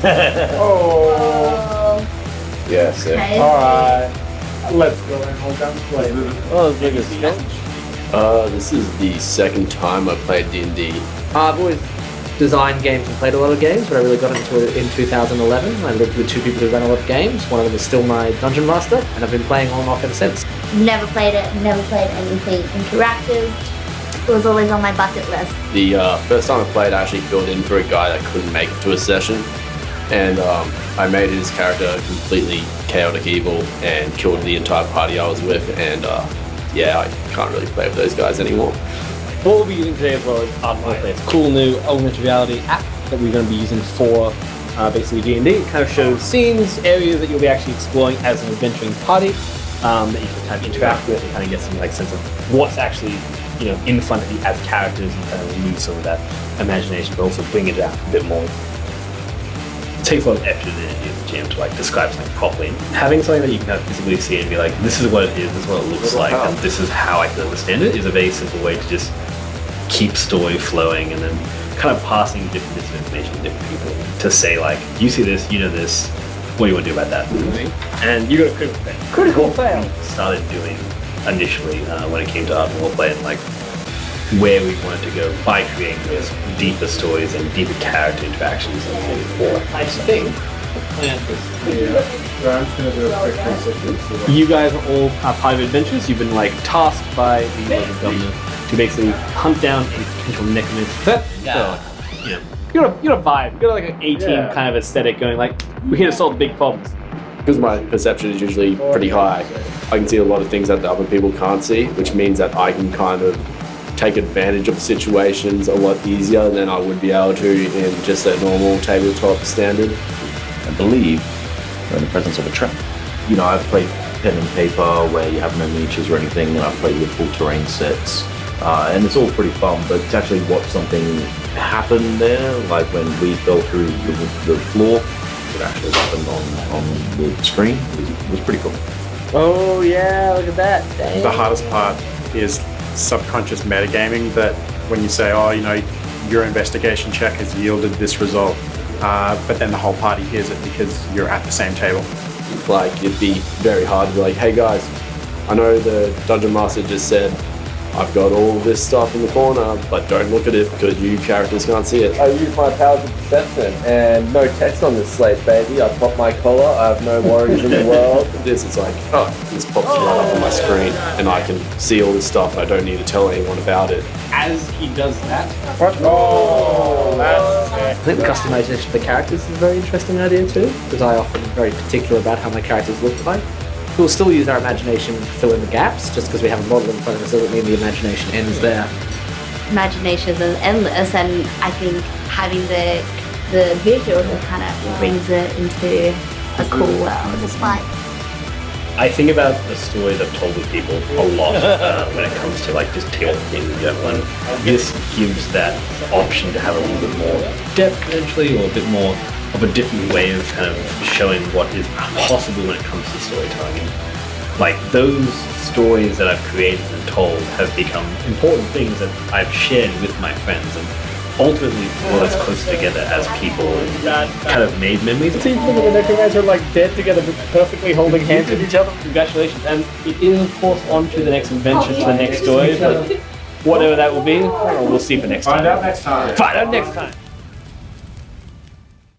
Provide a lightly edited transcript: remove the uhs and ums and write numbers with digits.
NPCs. Oh. Yes. Okay. Alright. Let's go and hold down the play. Oh, the biggest sketch. This is the second time I played D&D. I've always designed games and played a lot of games, but I really got into it in 2011. I lived with two people who ran a lot of games. One of them is still my dungeon master, and I've been playing on and off ever since. Never played it, never played anything interactive. It was always on my bucket list. The first time I played, I actually filled in for a guy that couldn't make it to a session, and I made his character completely chaotic evil and killed the entire party I was with, and yeah, I can't really play with those guys anymore. What we'll be using today as well is Ardent Roleplay. It's a cool new augmented reality app that we're going to be using for basically D&D. It kind of shows scenes, areas that you'll be actually exploring as an adventuring party that you can kind of interact with and kind of get some like sense of what's actually in front of you as characters and kind of remove some of that imagination, but also bring it down a bit more. It takes a lot of effort in the GM to like describe something properly. Having something that you can kind of physically see and be like, this is what it is, this is what it looks like, and this is how I can understand it is a very simple way to just keep story flowing and then kind of passing different bits of information to different people to say like, you see this, you know this, what do you want to do about that? And you got a critical fail. Critical fail! Started doing initially when it came to Ardent Roleplay and like where we wanted to go by creating those deeper stories and deeper character interactions and things. I think the plan I'm just going to do a quick 360. You guys are all part of adventures. You've been like tasked by the local governor to basically hunt down a potential necromancer. You got a vibe. You got like an A-team kind of aesthetic going like, we're here to solve big problems. Because my perception is usually pretty high, I can see a lot of things that the other people can't see, which means that I can kind of take advantage of situations a lot easier than I would be able to in just a normal tabletop standard. I believe we're in the presence of a trap. I've played pen and paper where you have no miniatures or anything, and I've played with full terrain sets, and it's all pretty fun, but to actually watch something happen there, like when we fell through the floor, it actually happened on the screen, was pretty cool. Oh yeah, look at that. Dang. The hardest part is subconscious metagaming, that when you say, your investigation check has yielded this result, but then the whole party hears it because you're at the same table. Like, it'd be very hard to be like, hey guys, I know the Dungeon Master just said I've got all this stuff in the corner, but don't look at it because you characters can't see it. I use my powers of perception, and no text on this slate, baby. I pop my collar, I have no worries in the world. This is like, this pops right up on my screen, and I can see all this stuff. I don't need to tell anyone about it. As he does that, I think the customization of the characters is a very interesting idea too, because I often am very particular about how my characters look like. We'll still use our imagination to fill in the gaps. Just because we have a model in front of us doesn't mean the imagination ends there. Imagination is endless, and I think having the visuals kind of brings it into a cool world. It's like, I think about the stories I've told with people a lot when it comes to like just tabletop games in general, and this gives that option to have a little bit more depth potentially, or a bit more of a different way of kind of showing what is possible when it comes to storytelling. And like those stories that I've created and told have become important things that I've shared with my friends, and ultimately brought us closer together as people and kind of made memories. The people and the necromancer are like dead together but perfectly holding hands with each other. Congratulations, and it is of course on to the next adventure, to the next story, but whatever that will be, we'll see for next time. Find out next time. Find out next time.